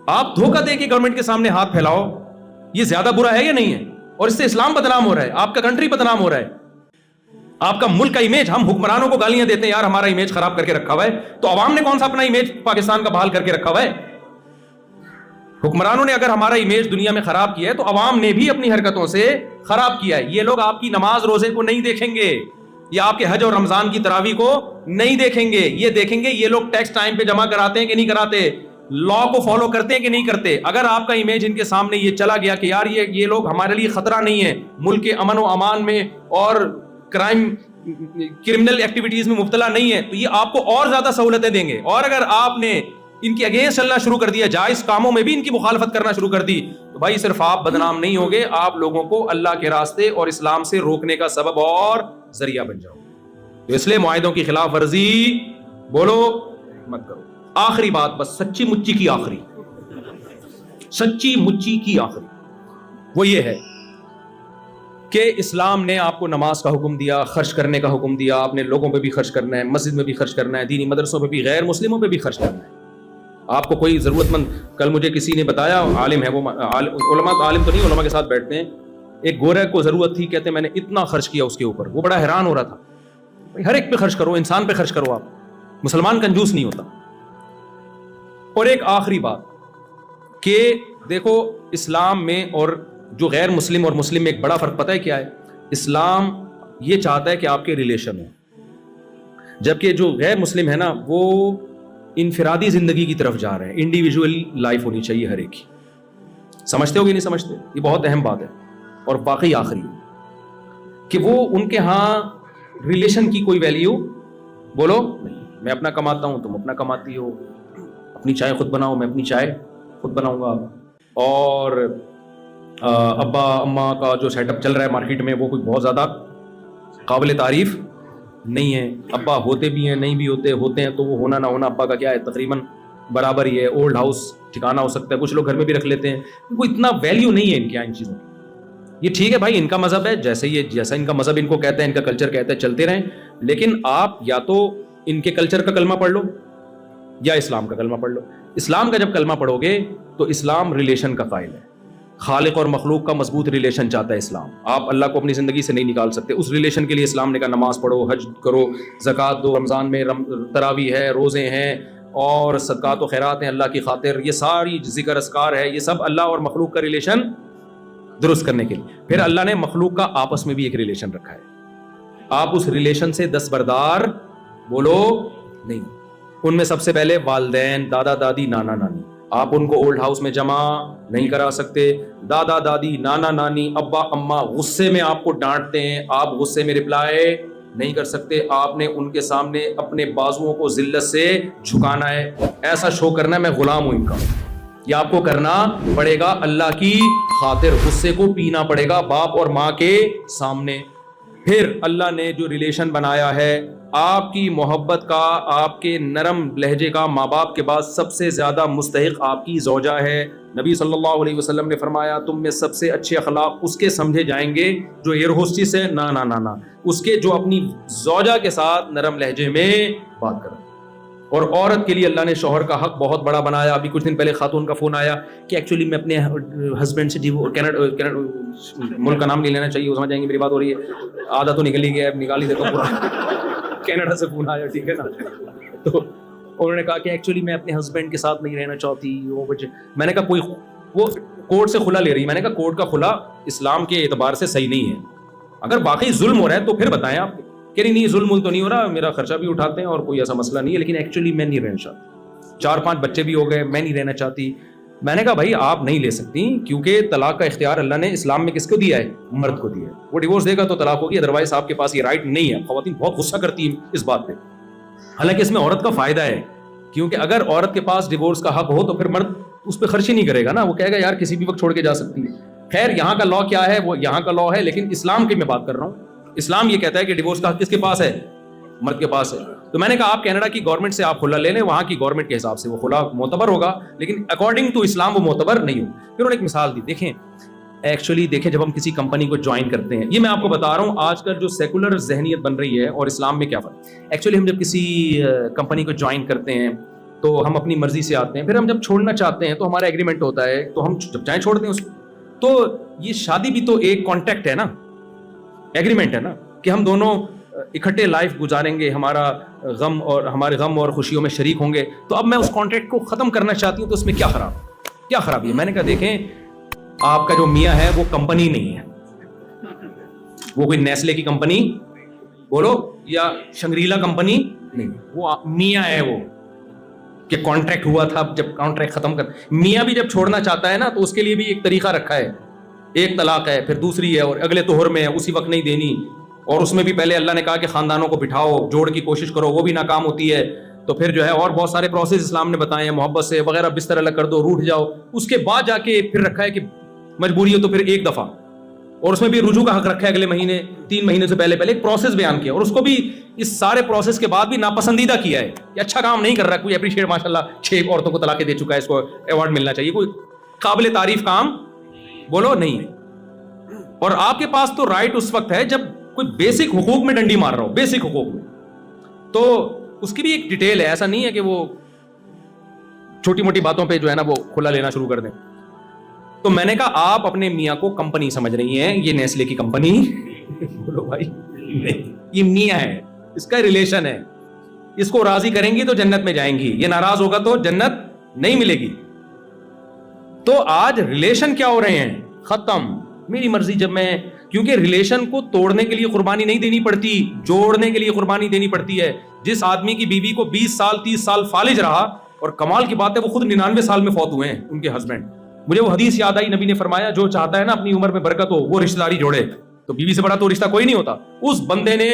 آپ دھوکہ دے کے گورنمنٹ کے سامنے ہاتھ پھیلاؤ, یہ زیادہ برا ہے یا نہیں ہے؟ اور اس سے اسلام بدنام ہو رہا ہے, آپ کا کنٹری بدنام ہو رہا ہے, آپ کا ملک کا امیج. ہم حکمرانوں کو گالیاں دیتے ہیں یار ہمارا امیج خراب کر کے رکھا ہوا ہے, تو عوام نے کون سا اپنا امیج پاکستان کا بحال کر کے رکھا ہوا ہے؟ حکمرانوں نے اگر ہمارا امیج دنیا میں خراب کیا ہے تو عوام نے بھی اپنی حرکتوں سے خراب کیا ہے. یہ لوگ آپ کی نماز روزے کو نہیں دیکھیں گے, یا آپ کے حج اور رمضان کی تراویح کو نہیں دیکھیں گے, یہ دیکھیں گے یہ لوگ ٹیکس ٹائم پہ جمع کراتے ہیں کہ نہیں کراتے, لا کو فالو کرتے ہیں کہ نہیں کرتے. اگر آپ کا امیج ان کے سامنے یہ چلا گیا کہ یار یہ لوگ ہمارے لیے خطرہ نہیں ہے, ملک کے امن و امان میں اور کرمنل ایکٹیویٹیز میں مبتلا نہیں ہے, تو یہ آپ کو اور زیادہ سہولتیں دیں گے. اور اگر آپ نے ان کے اگینسٹ چلنا شروع کر دیا, جائز کاموں میں بھی ان کی مخالفت کرنا شروع کر دی, تو بھائی صرف آپ بدنام نہیں ہوگے, آپ لوگوں کو اللہ کے راستے اور اسلام سے روکنے کا سبب اور ذریعہ بن جاؤ. تو اس لیے معاہدوں کی خلاف ورزی بولو مت کرو. آخری بات, بس سچی مچی کی آخری, سچی مچی کی آخری, وہ یہ ہے کہ اسلام نے آپ کو نماز کا حکم دیا, خرچ کرنے کا حکم دیا, آپ نے لوگوں پہ بھی خرچ کرنا ہے, مسجد میں بھی خرچ کرنا ہے, دینی مدرسوں پہ بھی, غیر مسلموں پہ بھی خرچ کرنا ہے. آپ کو کوئی ضرورت مند, کل مجھے کسی نے بتایا, عالم ہے وہ, علماء عالم تو نہیں, علماء کے ساتھ بیٹھتے ہیں, ایک گورے کو ضرورت تھی, کہتے ہیں میں نے اتنا خرچ کیا اس کے اوپر, وہ بڑا حیران ہو رہا تھا. ہر ایک پہ خرچ کرو, انسان پہ خرچ کرو, آپ مسلمان کنجوس نہیں ہوتا. اور ایک آخری بات کہ دیکھو اسلام میں اور جو غیر مسلم اور مسلم میں ایک بڑا فرق پتہ ہے کیا ہے؟ اسلام یہ چاہتا ہے کہ آپ کے ریلیشن ہوں, جبکہ جو غیر مسلم ہے نا وہ انفرادی زندگی کی طرف جا رہے ہیں, انڈیویجول لائف ہونی چاہیے ہر ایک کی. سمجھتے ہو کہ نہیں سمجھتے؟ یہ بہت اہم بات ہے. اور باقی آخری کہ وہ ان کے ہاں ریلیشن کی کوئی ویلیو بولو نہیں, میں اپنا کماتا ہوں تم اپنا کماتی ہو, اپنی چائے خود بناؤ میں اپنی چائے خود بناؤں گا, اور ابا اماں کا جو سیٹ اپ چل رہا ہے مارکیٹ میں وہ کوئی بہت زیادہ قابل تعریف نہیں ہے. ابا ہوتے بھی ہیں نہیں بھی ہوتے ہیں تو وہ ہونا نہ ہونا ابا کا کیا ہے, تقریباً برابر ہی ہے. اولڈ ہاؤس ٹھکانا ہو سکتا ہے, کچھ لوگ گھر میں بھی رکھ لیتے ہیں, وہ اتنا ویلیو نہیں ہے ان کے ان چیزوں کی. یہ ٹھیک ہے بھائی, ان کا مذہب ہے, جیسا ان کا مذہب ان کو کہتا ہے, ان کا کلچر کہتا ہے, چلتے رہیں, لیکن آپ یا تو ان کے کلچر کا کلمہ پڑھ لو یا اسلام کا کلمہ پڑھ لو. اسلام کا جب کلمہ پڑھو گے تو اسلام ریلیشن کا قائل ہے, خالق اور مخلوق کا مضبوط ریلیشن چاہتا ہے اسلام. آپ اللہ کو اپنی زندگی سے نہیں نکال سکتے, اس ریلیشن کے لیے اسلام نے کہا نماز پڑھو, حج کرو, زکوٰۃ دو, رمضان میں تراویح ہے, روزے ہیں, اور صدقات و خیرات ہیں اللہ کی خاطر, یہ ساری ذکر اذکار ہے, یہ سب اللہ اور مخلوق کا ریلیشن درست کرنے کے لیے. پھر اللہ نے مخلوق کا آپس میں بھی ایک ریلیشن رکھا ہے, آپ اس ریلیشن سے دستبردار بولو نہیں. ان میں سب سے پہلے والدین, دادا دادی, نانا نانی, آپ ان کو اولڈ ہاؤس میں جمع نہیں کرا سکتے. دادا دادی, نانا نانی, ابا اماں غصے میں آپ کو ڈانٹتے ہیں, آپ غصے میں رپلائی نہیں کر سکتے. آپ نے ان کے سامنے اپنے بازوؤں کو ذلت سے جھکانا ہے, ایسا شو کرنا ہے میں غلام ہوں ان کا. یہ آپ کو کرنا پڑے گا اللہ کی خاطر, غصے کو پینا پڑے گا باپ اور ماں کے سامنے. پھر اللہ نے جو ریلیشن بنایا ہے آپ کی محبت کا, آپ کے نرم لہجے کا, ماں باپ کے بعد سب سے زیادہ مستحق آپ کی زوجہ ہے. نبی صلی اللہ علیہ وسلم نے فرمایا تم میں سب سے اچھے اخلاق اس کے سمجھے جائیں گے جو ایئر ہوسٹس ہے, نا اس کے جو اپنی زوجہ کے ساتھ نرم لہجے میں بات کرے. اور عورت کے لیے اللہ نے شوہر کا حق بہت بڑا بنایا. ابھی کچھ دن پہلے خاتون کا فون آیا کہ ایکچولی میں اپنے ہسبینڈ سے کینیڈا ملک کا نام نہیں لینا چاہیے, وہ سمجھ جائیں گے میری بات ہو رہی ہے, آدھا تو نکل ہی گیا, نکال ہی دیتا ہوں. کینیڈا سے فون آیا, ٹھیک ہے نا, تو انہوں نے کہا کہ ایکچولی میں اپنے ہسبینڈ کے ساتھ نہیں رہنا چاہتی, وہ کچھ. میں نے کہا کوئی وہ کورٹ سے خلا لے رہی, میں نے کہا کورٹ کا خلا اسلام کے اعتبار سے صحیح نہیں ہے, اگر واقعی ظلم ہو رہا ہے تو پھر بتائیں آپ. کہ نہیں ظلم تو نہیں ہو رہا, میرا خرچہ بھی اٹھاتے ہیں اور کوئی ایسا مسئلہ نہیں ہے, لیکن ایکچولی میں نہیں رہنا چاہتی, 4-5 بچے بھی ہو گئے, میں نہیں رہنا چاہتی. میں نے کہا بھائی آپ نہیں لے سکتی, کیونکہ طلاق کا اختیار اللہ نے اسلام میں کس کو دیا ہے؟ مرد کو دیا ہے. وہ ڈیورس دے گا تو طلاق ہوگی, ادروائز آپ کے پاس یہ رائٹ نہیں ہے. خواتین بہت غصہ کرتی ہیں اس بات پہ, حالانکہ اس میں عورت کا فائدہ ہے, کیونکہ اگر عورت کے پاس ڈیورس کا حق ہو تو پھر مرد اس پہ خرچ ہی نہیں کرے گا نا, وہ کہے گا یار کسی بھی وقت چھوڑ کے جا سکتی ہے. خیر یہاں کا لا کیا ہے, وہ یہاں کا لا ہے, لیکن اسلام کی میں بات کر رہا ہوں. اسلام یہ کہتا ہے کہ ڈیورس کا حق کس کے پاس ہے؟ مرد کے پاس ہے. تو میں نے کہا آپ کینیڈا کی گورنمنٹ سے آپ خلا لے لیں, وہاں کی گورنمنٹ کے حساب سے وہ خلا معتبر ہوگا, لیکن اکارڈنگ ٹو اسلام وہ معتبر نہیں ہو. پھر انہوں نے ایک مثال دی, دیکھیں ایکچولی دیکھیں جب ہم کسی کمپنی کو جوائن کرتے ہیں, یہ میں آپ کو بتا رہا ہوں آج کل جو سیکولر ذہنیت بن رہی ہے اور اسلام میں کیا فرق. ایکچولی ہم جب کسی کمپنی کو جوائن کرتے ہیں تو ہم اپنی مرضی سے آتے ہیں, پھر ہم جب چھوڑنا چاہتے ہیں تو ہمارا ایگریمنٹ ہوتا ہے, تو ہم جب چاہیں چھوڑتے ہیں اس کو. تو یہ شادی بھی تو ایک کانٹیکٹ ہے نا, ایگریمنٹ ہے نا, کہ ہم دونوں اکٹھے لائف گزاریں گے, ہمارا غم اور ہمارے غم اور خوشیوں میں شریک ہوں گے. تو اب میں اس کانٹریکٹ کو ختم کرنا چاہتی ہوں, تو اس میں کیا خرابی ہے؟ میں نے کہا دیکھیں آپ کا جو میاں ہے وہ کمپنی نہیں ہے, وہ کوئی نیسلے کی کمپنی بولو یا شنگریلا کمپنی نہیں, وہ میاں ہے, وہ کہ کانٹریکٹ ہوا تھا, جب کانٹریکٹ ختم کر, میاں بھی جب چھوڑنا چاہتا ہے نا تو اس کے لیے بھی ایک طریقہ رکھا ہے, ایک طلاق ہے, پھر دوسری ہے, اور اگلے طہر میں ہے, اسی وقت نہیں دینی, اور اس میں بھی پہلے اللہ نے کہا کہ خاندانوں کو بٹھاؤ, جوڑ کی کوشش کرو, وہ بھی ناکام ہوتی ہے. تو پھر جو ہے اور بہت سارے پروسیس اسلام نے بتائے ہیں, محبت سے وغیرہ, بستر الگ کر دو, روٹھ جاؤ, اس کے بعد جا کے پھر رکھا ہے کہ مجبوری ہے تو پھر ایک دفعہ, اور اس میں بھی رجوع کا حق رکھا ہے اگلے مہینے, 3 مہینے سے پہلے ایک پروسیس بیان کیا, اور اس کو بھی اس سارے پروسیس کے بعد بھی ناپسندیدہ کیا ہے کہ اچھا کام نہیں کر رہا, کوئی اپریشیٹ ماشاء اللہ 6 عورتوں کو طلاقیں دے چکا ہے, اس کو ایوارڈ ملنا چاہیے, کوئی قابل تعریف کام بولو نہیں ہے. اور آپ کے پاس تو رائٹ اس وقت ہے جب کوئی بیسک حقوق میں ڈنڈی مار رہا ہو, بیسک حقوق میں, تو اس کی بھی ایک ڈیٹیل ہے, ایسا نہیں ہے کہ وہ چھوٹی موٹی باتوں پہ جو ہے نا وہ کھلا لینا شروع کر دیں. تو میں نے کہا آپ اپنے میاں کو کمپنی سمجھ رہی ہیں, یہ نیسلے کی کمپنی بولو بھائی نہیں, یہ میاں ہے, اس کا ریلیشن ہے, اس کو راضی کریں گی تو جنت میں جائیں گی, یہ ناراض ہوگا تو جنت نہیں ملے گی. تو آج ریلیشن کیا ہو رہے ہیں؟ ختم, میری مرضی. جب میں, کیونکہ ریلیشن کو توڑنے کے لیے قربانی نہیں دینی پڑتی, جوڑنے کے لیے قربانی دینی پڑتی ہے. جس آدمی کی بیوی کو 20 سال 30 سال فالج رہا, اور کمال کی بات ہے وہ خود 99 سال میں فوت ہوئے ہیں ان کے ہسبینڈ. مجھے وہ حدیث یاد آئی, نبی نے فرمایا جو چاہتا ہے نا اپنی عمر میں برکت ہو وہ رشتہ داری جوڑے. تو بیوی سے بڑا تو رشتہ کوئی نہیں ہوتا. اس بندے نے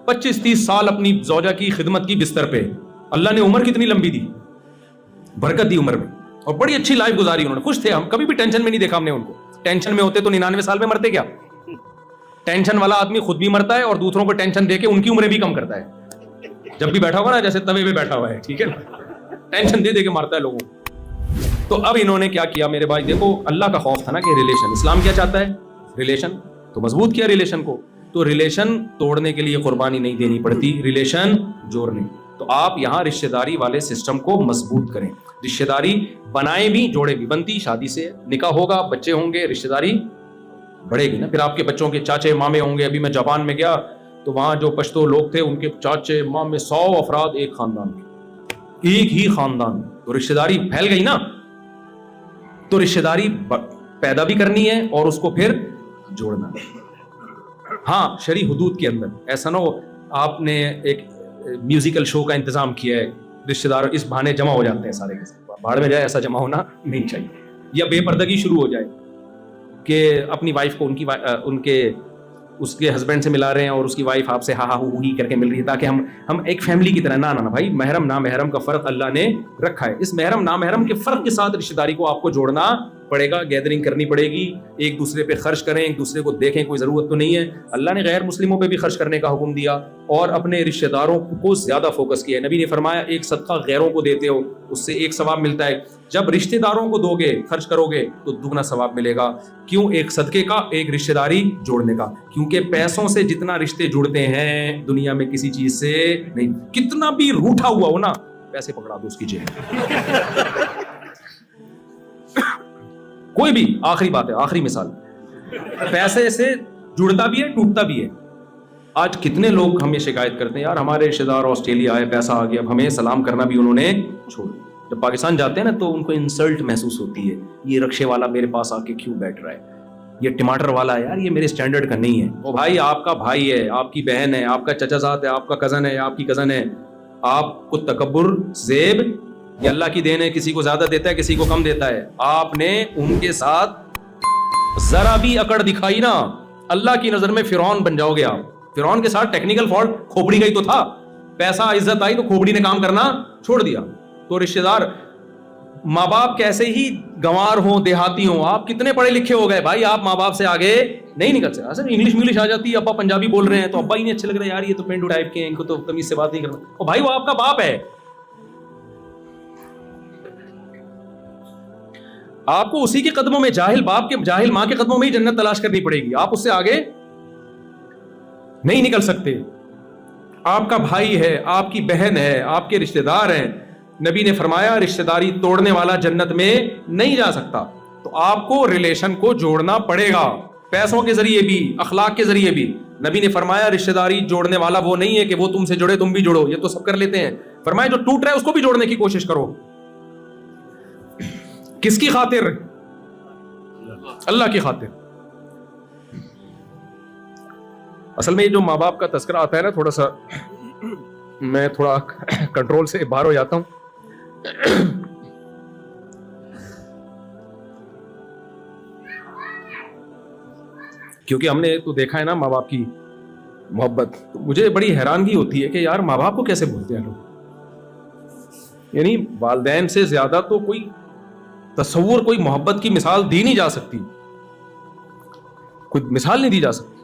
25-30 سال اپنی زوجہ کی خدمت کی بستر پہ, اللہ نے عمر کتنی لمبی دی, برکت دی عمر میں, اور بڑی اچھی لائف گزاری انہوں نے, خوش تھے. ہم کبھی بھی ٹینشن میں نہیں دیکھا ہم نے ان کو. ٹینشن میں ہوتے تو 99 سال میں مرتے کیا؟ ٹینشن والا آدمی خود بھی مرتا ہے اور دوسروں کو ٹینشن دے کے ان کی عمریں بھی کم کرتا ہے. جب بھی بیٹھا ہوا نا جیسے توے پہ بیٹھا ہوا ہے, ٹھیک ہے نا, ٹینشن دے کے مارتا ہے لوگوں کو. تو اب انہوں نے کیا کیا میرے بھائی, دیکھو اللہ کا خوف تھا نا کہ ریلیشن, اسلام کیا چاہتا ہے؟ ریلیشن, تو مضبوط کیا ریلیشن کو. تو ریلیشن توڑنے کے لیے قربانی نہیں دینی پڑتی, ریلیشن جوڑنے. تو آپ یہاں رشتہ داری والے سسٹم کو مضبوط کریں. رشتہ داری بنائیں بھی, جوڑے بھی. بنتی شادی سے, نکاح ہوگا, بچے ہوں گے, رشتہ داری بڑھے گی نا. پھر آپ کے بچوں کے چاچے مامے ہوں گے. ابھی میں جاپان میں گیا تو وہاں جو پشتو لوگ تھے ان کے چاچے مامے 100 افراد ایک خاندان کے, ایک ہی خاندان. تو رشتہ داری پھیل گئی نا. تو رشتہ داری پیدا بھی کرنی ہے اور اس کو پھر جوڑنا. ہاں شرعی حدود کے اندر. ایسا نہ ہو آپ نے ایک میوزیکل شو کا انتظام کیا ہے, رشتہ دار اس بہانے جمع ہو جاتے ہیں سارے کے ساتھ, بھاڑ میں جائے, ایسا جمع ہونا نہیں چاہیے. یا بے پردگی شروع ہو جائے کہ اپنی وائف کو ان کے اس کے ہسبینڈ سے ملا رہے ہیں اور اس کی وائف آپ سے ہا ہا ہو ہی کر کے مل رہی ہے, تاکہ ہم ایک فیملی کی طرح. نہ بھائی, محرم نامحرم کا فرق اللہ نے رکھا ہے. اس محرم نامحرم کے فرق کے ساتھ رشتہ داری کو آپ کو جوڑنا پڑے گا, گیدرنگ کرنی پڑے گی, ایک دوسرے پہ خرچ کریں, ایک دوسرے کو دیکھیں, کوئی ضرورت تو نہیں ہے. اللہ نے غیر مسلموں پہ بھی خرچ کرنے کا حکم دیا اور اپنے رشتہ داروں کو زیادہ فوکس کیا ہے. نبی نے فرمایا ایک صدقہ غیروں کو دیتے ہو اس سے 1 ثواب ملتا ہے, جب رشتہ داروں کو دو گے, خرچ کرو گے تو 2 ثواب ملے گا. کیوں؟ ایک صدقے کا, ایک رشتہ داری جوڑنے کا. کیونکہ پیسوں سے جتنا رشتے جڑتے ہیں دنیا میں کسی چیز سے نہیں. کتنا بھی روٹھا ہوا ہو نا, پیسے پکڑا دو اس کی جیب. کوئی بھی, آخری بات ہے, آخری مثال, پیسے سے جڑتا بھی ہے, ٹوٹتا بھی ہے. آج کتنے لوگ ہمیں شکایت کرتے ہیں یار ہمارے رشتے دار آسٹریلیا آئے, پیسہ آ گیا, اب ہمیں سلام کرنا بھی انہوں نے چھوڑ دیا. جب پاکستان جاتے ہیں نا تو ان کو انسلٹ محسوس ہوتی ہے, یہ رکشے والا میرے پاس آ کے کیوں بیٹھ رہا ہے, یہ ٹماٹر والا ہے یار یہ میرے اسٹینڈرڈ کا نہیں ہے. او بھائی آپ کا بھائی ہے, آپ کی بہن ہے, آپ کا چچا زاد ہے, آپ کا کزن ہے, آپ کی کزن ہے. آپ کو تکبر زیب یہ اللہ کی دین ہے, کسی کو زیادہ دیتا ہے کسی کو کم دیتا ہے. آپ نے ان کے ساتھ ذرا بھی اکڑ دکھائی نا, اللہ کی نظر میں فرعون بن جاؤ گے آپ. فرعون کے ساتھ ٹیکنیکل فالٹ کھوپڑی کا ہی تو تھا, پیسہ عزت آئی تو کھوپڑی نے کام کرنا چھوڑ دیا. تو رشتے دار ماں باپ کیسے ہی گنوار ہوں دیہاتی ہوں, آپ کتنے پڑھے لکھے ہو گئے بھائی, آپ ماں باپ سے آگے نہیں نکل سکتے. اصل انگلش آ جاتی ہے, ابا پنجابی بول رہے ہیں تو ابا ہی نہیں اچھے لگ رہے ہیں, یار یہ تو پینڈو ٹائپ کے ہیں, ان کو تو تمیز سے بات نہیں کرنا. اور بھائی وہ آپ کا باپ ہے, آپ کو اسی کے قدموں میں, جاہل باپ کے جاہل ماں کے قدموں میں ہی جنت تلاش کرنی پڑے گی, آپ اس سے آگے نہیں نکل سکتے. آپ کا بھائی ہے, آپ کی بہن ہے, آپ کے رشتے دار ہیں. نبی نے فرمایا رشتے داری توڑنے والا جنت میں نہیں جا سکتا. تو آپ کو ریلیشن کو جوڑنا پڑے گا, پیسوں کے ذریعے بھی, اخلاق کے ذریعے بھی. نبی نے فرمایا رشتے داری جوڑنے والا وہ نہیں ہے کہ وہ تم سے جڑے تم بھی جڑو, یہ تو سب کر لیتے ہیں. فرمایا جو ٹوٹ رہا ہے اس کو بھی جوڑنے کی کوشش کرو. کس کی خاطر؟ اللہ کی خاطر. اصل میں یہ جو ماں باپ کا تذکرہ آتا ہے نا, تھوڑا سا میں تھوڑا کنٹرول سے باہر ہو جاتا ہوں. کیونکہ ہم نے تو دیکھا ہے نا ماں باپ کی محبت, تو مجھے بڑی حیرانگی ہوتی ہے کہ یار ماں باپ کو کیسے بھولتے ہیں لوگ. یعنی والدین سے زیادہ تو کوئی تصور, کوئی محبت کی مثال دی نہیں جا سکتی, کوئی مثال نہیں دی جا سکتی,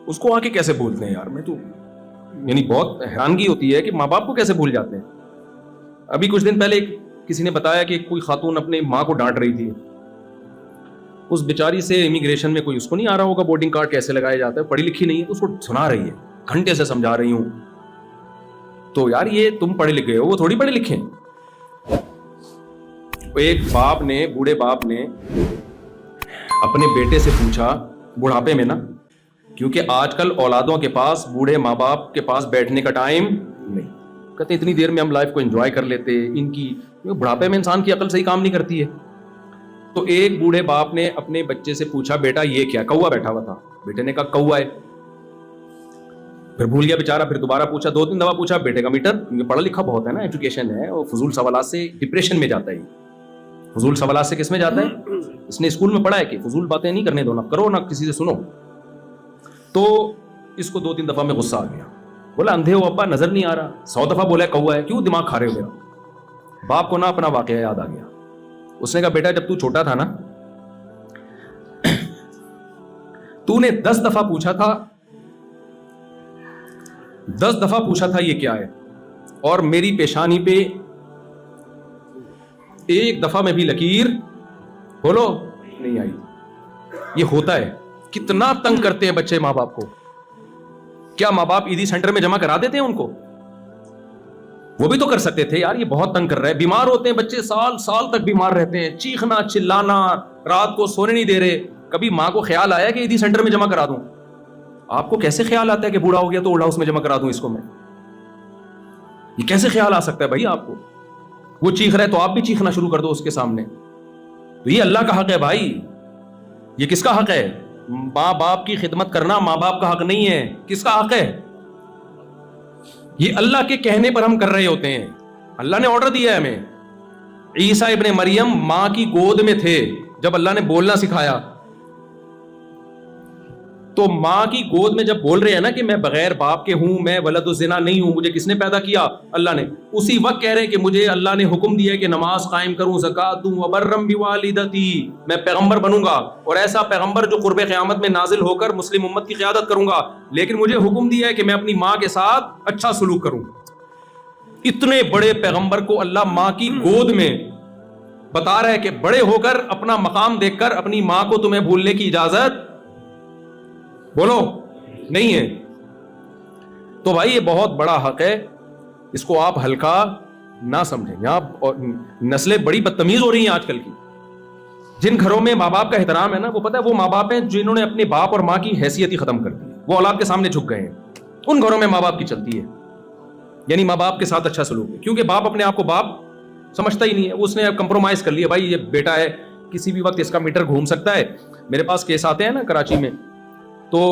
اس کو آ کے کیسے بھولتے ہیں یار. میں تو یعنی بہت حیرانگی ہوتی ہے کہ ماں باپ کو کیسے بھول جاتے ہیں. ابھی کچھ دن پہلے کسی نے بتایا کہ کوئی خاتون اپنے ماں کو ڈانٹ رہی تھی, اس بیچاری سے امیگریشن میں کوئی اس کو نہیں آ رہا ہوگا بورڈنگ کارڈ کیسے لگایا جاتا ہے, پڑھی لکھی نہیں ہے, تو اس کو سنا رہی ہے, گھنٹے سے سمجھا رہی ہوں. تو یار یہ تم پڑھے لکھے ہو, وہ تھوڑی پڑھے لکھے ہیں. ایک باپ نے, بوڑھے باپ نے اپنے بیٹے سے پوچھا بڑھاپے میں نا, کیونکہ آج کل اولادوں کے پاس, بوڑھے ماں باپ کے پاس بیٹھنے کا ٹائم نہیں. کہتے اتنی دیر میں ہم لائف کو انجوائے کر لیتے, ان کی بڑھاپے میں انسان کی عقل صحیح کام نہیں کرتی ہے. تو ایک بوڑھے باپ نے اپنے بچے سے پوچھا بیٹا یہ کیا, کوا بیٹھا ہوا تھا. بیٹے نے کہا کوا ہے. پھر بھول گیا بیچارہ, پھر دوبارہ پوچھا, 2-3 دفعہ پوچھا بیٹے کا میٹر, کیونکہ پڑھا لکھا بہت ہے نا, ایجوکیشن ہے, اور فضول سوالات سے ڈپریشن میں جاتا ہے. فضول سوالات سے کس میں جاتا ہے؟ اس نے اسکول میں پڑھا ہے کہ فضول باتیں نہیں کرنے دو, نہ کرو نہ کسی سے سنو. تو اس کو 2-3 دفعہ میں غصہ آ گیا, بولا اندھے ہو ابا, نظر نہیں آ رہا. 100 دفعہ بولا کوا ہے, کیوں دماغ کھا رہے ہو میرا. باپ کو نہ اپنا واقعہ یاد آ گیا. اس نے کہا بیٹا جب تو چھوٹا تھا نا, تو نے 10 دفعہ پوچھا تھا, 10 دفعہ پوچھا تھا یہ کیا ہے, اور میری پیشانی پہ ایک دفعہ میں بھی لکیر بولو نہیں آئی. یہ ہوتا ہے. کتنا تنگ کرتے ہیں بچے ماں باپ کو. کیا ماں باپ عیدی سینٹر میں جمع کرا دیتے ہیں ان کو؟ وہ بھی تو کر سکتے تھے یار, یہ بہت تنگ کر رہا ہے. بیمار ہوتے ہیں بچے, سال سال تک بیمار رہتے ہیں, چیخنا چلانا, رات کو سونے نہیں دے رہے. کبھی ماں کو خیال آیا کہ عیدی سینٹر میں جمع کرا دوں؟ آپ کو کیسے خیال آتا ہے کہ بوڑھا ہو گیا تو اولڈ ہاؤس میں جمع کرا دوں اس کو میں؟ یہ کیسے خیال آ سکتا ہے بھائی آپ کو؟ وہ چیخ رہا ہے تو آپ بھی چیخنا شروع کر دو اس کے سامنے. تو یہ اللہ کا حق ہے بھائی. یہ کس کا حق ہے؟ ماں باپ کی خدمت کرنا ماں باپ کا حق نہیں ہے. کس کا حق ہے؟ یہ اللہ کے کہنے پر ہم کر رہے ہوتے ہیں. اللہ نے آرڈر دیا ہے ہمیں. عیسیٰ ابن مریم ماں کی گود میں تھے جب اللہ نے بولنا سکھایا, تو ماں کی گود میں جب بول رہے ہیں نا کہ میں بغیر باپ کے ہوں, میں ولد الزنا نہیں ہوں, مجھے کس نے پیدا کیا؟ اللہ نے. اسی وقت کہہ رہے ہیں کہ مجھے اللہ نے حکم دیا ہے کہ نماز قائم کروں, زکات دوں, وبرم بوالدتی, میں پیغمبر بنوں گا, اور ایسا پیغمبر جو قرب قیامت میں نازل ہو کر مسلم امت کی قیادت کروں گا, لیکن مجھے حکم دیا ہے کہ میں اپنی ماں کے ساتھ اچھا سلوک کروں. اتنے بڑے پیغمبر کو اللہ ماں کی گود میں بتا رہا ہے کہ بڑے ہو کر اپنا مقام دیکھ کر اپنی ماں کو تمہیں بھولنے کی اجازت بولو نہیں ہے. تو بھائی یہ بہت بڑا حق ہے, اس کو آپ ہلکا نہ سمجھیں. یہاں نسلیں بڑی بدتمیز ہو رہی ہیں آج کل کی. جن گھروں میں ماں باپ کا احترام ہے نا, وہ پتہ ہے وہ ماں باپ ہیں جنہوں نے اپنے باپ اور ماں کی حیثیت ہی ختم کر دی. وہ اولاد کے سامنے جھک گئے ہیں. ان گھروں میں ماں باپ کی چلتی ہے، یعنی ماں باپ کے ساتھ اچھا سلوک ہے، کیونکہ باپ اپنے آپ کو باپ سمجھتا ہی نہیں ہے، اس نے کمپرومائز کر لیا، بھائی یہ بیٹا ہے، کسی بھی وقت اس کا میٹر گھوم سکتا ہے۔ میرے پاس کیس آتے ہیں نا کراچی میں، تو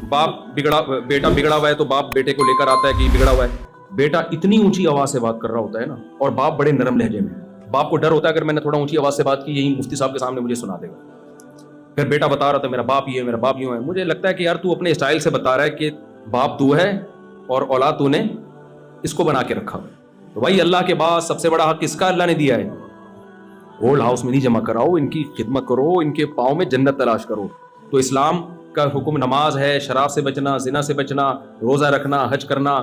بیٹا بگڑا ہوا ہے تو باپ بیٹے کو لے کر آتا ہے کہ بگڑا ہوا ہے، بیٹا اتنی اونچی آواز سے بات کر رہا ہوتا ہے نا، اور باپ بڑے نرم لہجے میں، باپ کو ڈر ہوتا ہے اگر میں نے تھوڑا اونچی آواز سے بات کی، یہی مفتی صاحب کے سامنے مجھے سنا دے گا۔ پھر بیٹا بتا رہا تھا میرا باپ یہ ہے، میرا باپ یوں ہے۔ مجھے لگتا ہے کہ یار تو اپنے اسٹائل سے بتا رہا ہے کہ باپ تو ہے اور اولاد تو نے اس کو بنا کے رکھا ہے۔ تو بھائی اللہ کے بعد سب سے بڑا حق کس کا اللہ نے دیا ہے؟ اولڈ ہاؤس میں نہیں جمع کراؤ، ان کی خدمت کرو، ان کے پاؤں میں جنت تلاش کرو۔ تو اسلام کا حکم نماز ہے، شراب سے بچنا، زنا سے بچنا، روزہ رکھنا، حج کرنا،